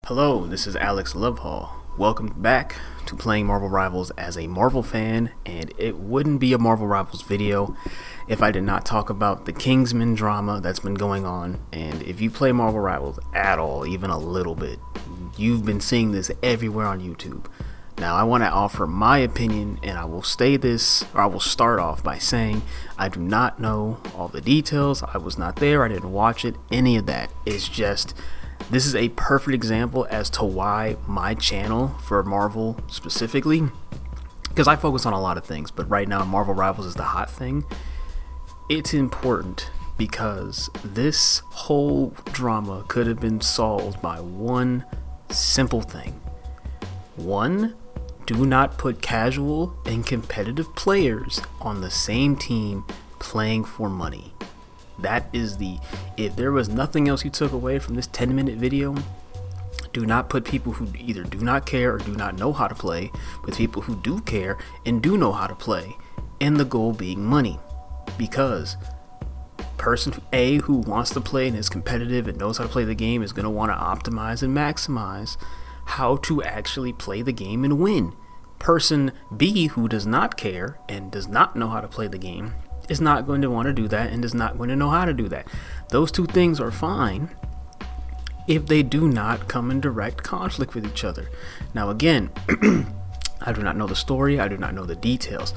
Hello, this is Alex Lovehall. Welcome back to Playing Marvel Rivals as a Marvel fan, and it wouldn't be a Marvel Rivals video if I did not talk about the Kingsman drama that's been going on. And if you play Marvel Rivals at all, even a little bit, you've been seeing this everywhere on YouTube. Now, I want to offer my opinion, and I will start off by saying I do not know all the details. I was not there. I didn't watch it. Any of that. It's just, this is a perfect example as to why my channel for Marvel specifically, because I focus on a lot of things, but right now Marvel Rivals is the hot thing. It's important because this whole drama could have been solved by one simple thing. One, do not put casual and competitive players on the same team playing for money. That is if there was nothing else you took away from this 10-minute video, do not put people who either do not care or do not know how to play with people who do care and do know how to play, and the goal being money. Because person A who wants to play and is competitive and knows how to play the game is going to want to optimize and maximize how to actually play the game and win. Person B who does not care and does not know how to play the game is not going to want to do that and is not going to know how to do that. Those two things are fine if they do not come in direct conflict with each other. Now again, I do not know the story, I do not know the details.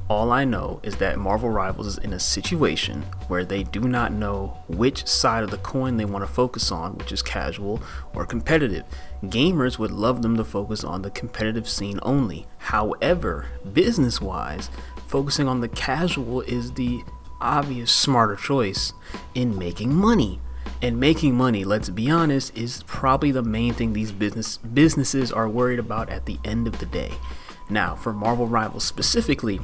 All I know is that Marvel Rivals is in a situation where they do not know which side of the coin they want to focus on, which is casual or competitive. Gamers would love them to focus on the competitive scene only. However, business-wise, focusing on the casual is the obvious smarter choice in making money. And making money, let's be honest, is probably the main thing these businesses are worried about at the end of the day. Now, for Marvel Rivals specifically,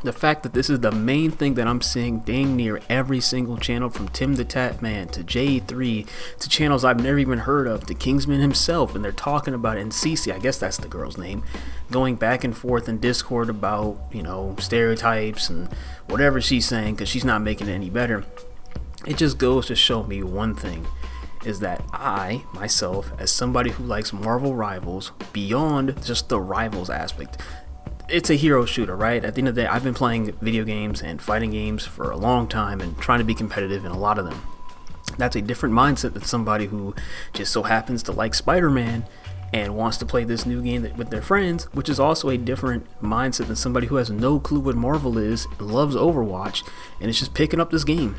the fact that this is the main thing that I'm seeing dang near every single channel, from Tim the Tatman to J3 to channels I've never even heard of, to Kingsman himself, and they're talking about it, and Cece, I guess that's the girl's name, going back and forth in Discord about, stereotypes and whatever she's saying, because she's not making it any better. It just goes to show me one thing, is that I, myself, as somebody who likes Marvel Rivals beyond just the Rivals aspect, it's a hero shooter, right? At the end of the day, I've been playing video games and fighting games for a long time and trying to be competitive in a lot of them. That's a different mindset than somebody who just so happens to like Spider-Man and wants to play this new game with their friends, which is also a different mindset than somebody who has no clue what Marvel is, loves Overwatch, and is just picking up this game.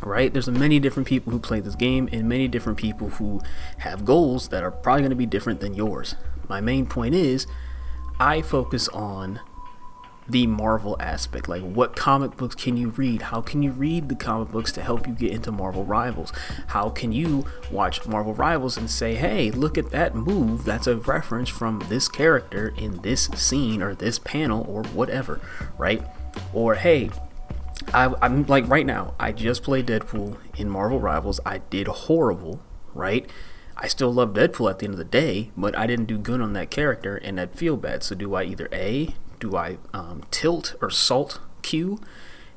Right? There's many different people who play this game and many different people who have goals that are probably going to be different than yours. My main point is, I focus on the Marvel aspect, like what comic books can you read? How can you read the comic books to help you get into Marvel Rivals? How can you watch Marvel Rivals and say, hey, look at that move, that's a reference from this character in this scene or this panel or whatever, right? Or hey, I'm like right now, I just played Deadpool in Marvel Rivals. I did horrible, right? I still love Deadpool at the end of the day, but I didn't do good on that character, and I'd feel bad. So do I either tilt or salt Q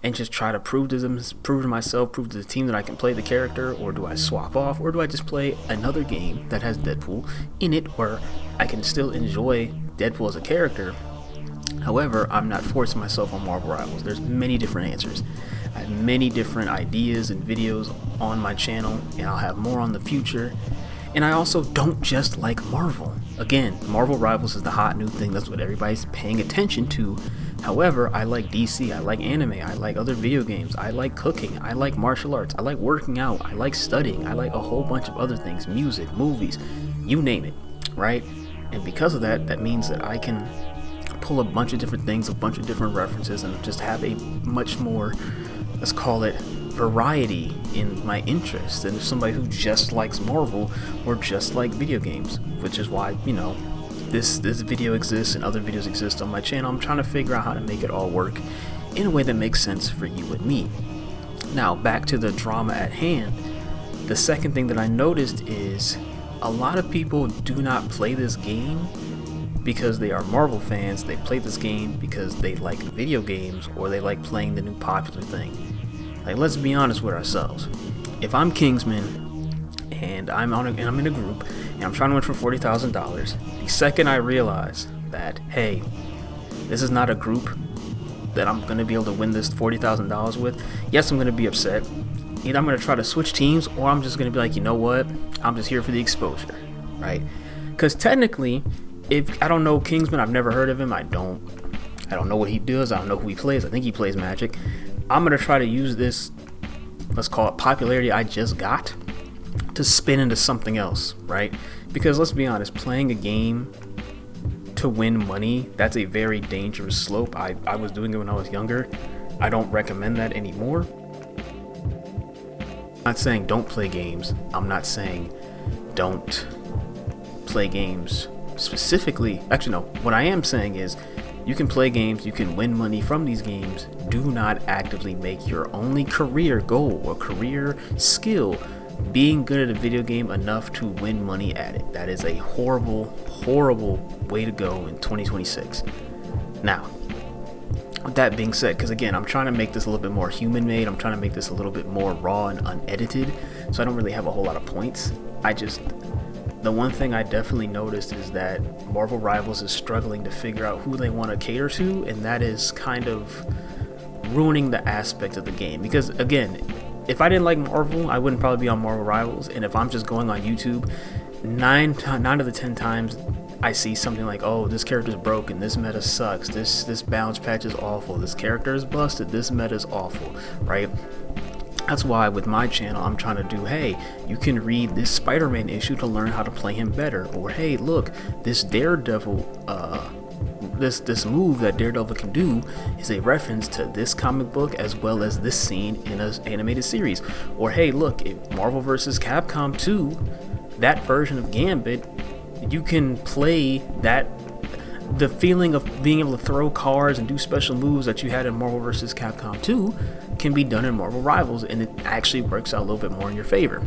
and just try to prove to myself, prove to the team that I can play the character, or do I swap off, or do I just play another game that has Deadpool in it where I can still enjoy Deadpool as a character? However, I'm not forcing myself on Marvel Rivals. There's many different answers. I have many different ideas and videos on my channel, and I'll have more on the future. And I also don't just like Marvel. Again, Marvel Rivals is the hot new thing. That's what everybody's paying attention to. However, I like DC, I like anime, I like other video games, I like cooking, I like martial arts, I like working out, I like studying, I like a whole bunch of other things, music, movies, you name it, right? And because of that, that means that I can pull a bunch of different things, a bunch of different references, and just have a much more, let's call it, variety in my interests than somebody who just likes Marvel or just like video games, which is why, this video exists and other videos exist on my channel. I'm trying to figure out how to make it all work in a way that makes sense for you and me. Now, back to the drama at hand. The second thing that I noticed is a lot of people do not play this game because they are Marvel fans. They play this game because they like video games or they like playing the new popular thing. Like, let's be honest with ourselves. If I'm Kingsman and I'm in a group, and I'm trying to win for $40,000. The second I realize that, hey, this is not a group that I'm gonna be able to win this $40,000 with, yes, I'm gonna be upset. Either I'm gonna try to switch teams, or I'm just gonna be like, you know what? I'm just here for the exposure, right? Because technically, if I don't know Kingsman, I've never heard of him. I don't know what he does. I don't know who he plays. I think he plays Magic. I'm gonna try to use this, let's call it popularity I just got, to spin into something else, right? Because let's be honest, playing a game to win money, that's a very dangerous slope. I was doing it when I was younger. I don't recommend that anymore. I'm not saying don't play games. I'm not saying don't play games specifically. Actually, no. What I am saying is you can play games, you can win money from these games. Do not actively make your only career goal or career skill being good at a video game enough to win money at it. That is a horrible, horrible way to go in 2026. Now, with that being said, because again, I'm trying to make this a little bit more human made, I'm trying to make this a little bit more raw and unedited, so I don't really have a whole lot of points. The one thing I definitely noticed is that Marvel Rivals is struggling to figure out who they want to cater to, and that is kind of ruining the aspect of the game. Because again, if I didn't like Marvel, I wouldn't probably be on Marvel Rivals, and if I'm just going on YouTube, 9 out of the 10 times I see something like, oh, this character's broken, this meta sucks, this balance patch is awful, this character is busted, this meta is awful, right? That's why with my channel I'm trying to do, hey, you can read this Spider-Man issue to learn how to play him better, or hey, look, this Daredevil this move that Daredevil can do is a reference to this comic book as well as this scene in an animated series. Or hey, look, if Marvel vs. Capcom 2, that version of Gambit, you can play that, the feeling of being able to throw cards and do special moves that you had in Marvel vs. Capcom 2 can be done in Marvel Rivals, and it actually works out a little bit more in your favor,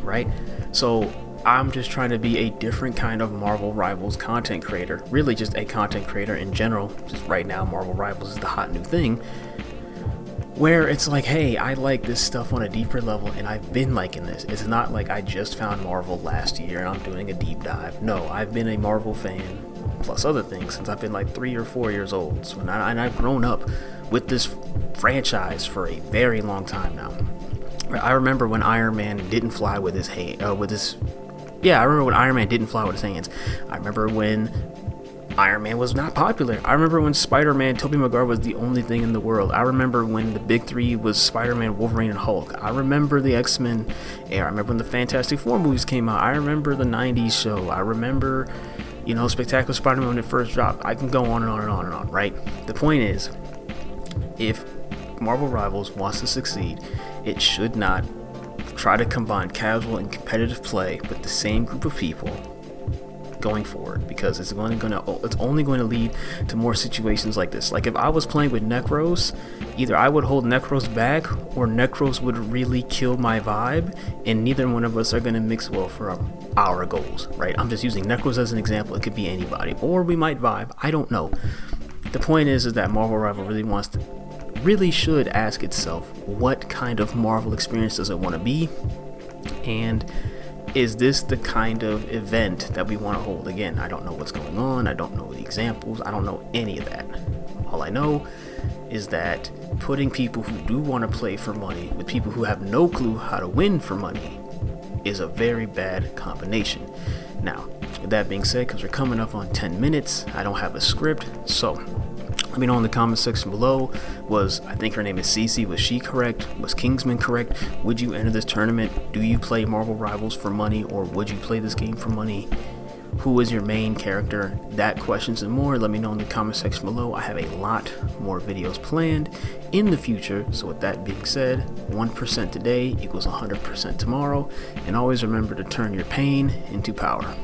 right? So I'm just trying to be a different kind of Marvel Rivals content creator, really just a content creator in general. Just right now, Marvel Rivals is the hot new thing, where it's like, hey, I like this stuff on a deeper level, and I've been liking this. It's not like I just found Marvel last year and I'm doing a deep dive. No, I've been a Marvel fan, plus other things, since I've been like 3 or 4 years old. So, and I've grown up with this franchise for a very long time now. I remember when Iron Man didn't fly with his hand, I remember when Iron Man didn't fly with his hands. I remember when Iron Man was not popular. I remember when Spider-Man, Tobey Maguire was the only thing in the world. I remember when the big three was Spider-Man, Wolverine, and Hulk. I remember the X-Men era. I remember when the Fantastic Four movies came out. I remember the 90s show. I remember, Spectacular Spider-Man when it first dropped. I can go on and on and on and on, right? The point is, if Marvel Rivals wants to succeed, it should not try to combine casual and competitive play with the same group of people going forward, because it's only going to lead to more situations like this. Like if I was playing with Necros, either I would hold Necros back or Necros would really kill my vibe, and neither one of us are going to mix well for our goals, right? I'm just using Necros as an example. It could be anybody, or we might vibe. I don't know. The point is that Marvel Rival really should ask itself, what kind of Marvel experience does it want to be, and is this the kind of event that we want to hold? Again, I don't know what's going on. I don't know the examples. I don't know any of that. All I know is that putting people who do want to play for money with people who have no clue how to win for money is a very bad combination. Now, with that being said, because we're coming up on 10 minutes, I don't have a script, so let me know in the comment section below. I think her name is Cece, was she correct? Was Kingsman correct? Would you enter this tournament? Do you play Marvel Rivals for money, or would you play this game for money? Who is your main character? That, questions, and more, let me know in the comment section below. I have a lot more videos planned in the future, so with that being said, 1% today equals 100% tomorrow, and always remember to turn your pain into power.